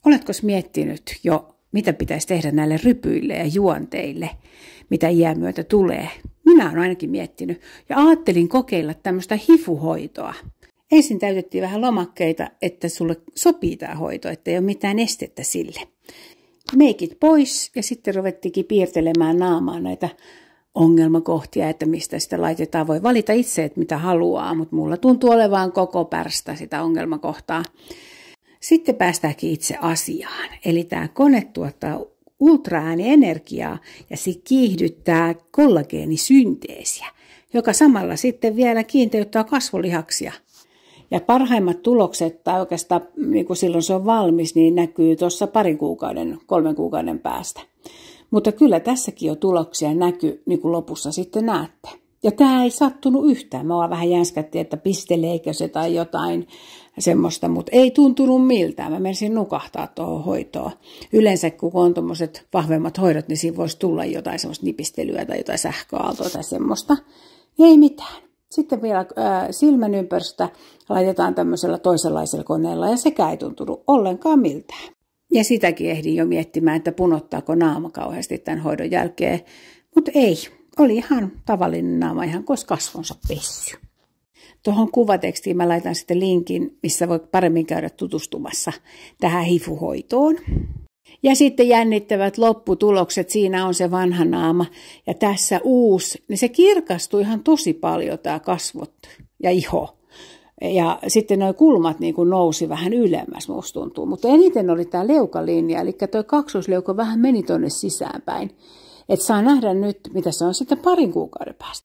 Oletko miettinyt jo, mitä pitäisi tehdä näille rypyille ja juonteille, mitä iän myötä tulee? Minä olen ainakin miettinyt ja ajattelin kokeilla tämmöistä hifuhoitoa. Ensin täytettiin vähän lomakkeita, että sulle sopii tämä hoito, että ei ole mitään estettä sille. Meikit pois ja sitten ruvettiinkin piirtelemään naamaan näitä ongelmakohtia, että mistä sitä laitetaan. Voi valita itse, että mitä haluaa, mutta mulla tuntuu olevan koko pärstä sitä ongelmakohtaa. Sitten päästäänkin itse asiaan. Eli tämä kone tuottaa ultraäänienergiaa ja se kiihdyttää kollageenisynteesiä, joka samalla sitten vielä kiinteyttää kasvolihaksia. Ja parhaimmat tulokset, tai oikeastaan niin kuin silloin se on valmis, niin näkyy tuossa 3 kuukauden päästä. Mutta kyllä tässäkin jo tuloksia näkyy, niin kuin lopussa sitten näette. Ja tämä ei sattunut yhtään. Mä vähän jänskättiin, että pisteleekö se tai jotain semmoista, mutta ei tuntunut miltään. Mä menisin nukahtaa tuohon hoitoon. Yleensä kun on tuommoiset vahvemmat hoidot, niin siinä voisi tulla jotain semmoista nipistelyä tai jotain sähköaaltoa tai semmoista. Ei mitään. Sitten vielä silmän ympäristöstä laitetaan tämmöisellä toisenlaisella koneella ja sekään ei tuntunut ollenkaan miltään. Ja sitäkin ehdin jo miettimään, että punottaako naama kauheasti tämän hoidon jälkeen, mutta ei. Oli ihan tavallinen naama, ihan kuin kasvonsa pessy. Tuohon kuvatekstiin mä laitan sitten linkin, missä voit paremmin käydä tutustumassa tähän hifuhoitoon. Ja sitten jännittävät lopputulokset, siinä on se vanha naama ja tässä uusi, niin se kirkastui ihan tosi paljon tämä kasvot ja iho. Ja sitten nuo kulmat niin kuin nousi vähän ylemmäs, musta tuntuu. Mutta eniten oli tämä leukalinja, eli tuo kaksoisleuka vähän meni tuonne sisäänpäin. Että saa nähdä nyt, mitä se on sitten 2 kuukauden päästä.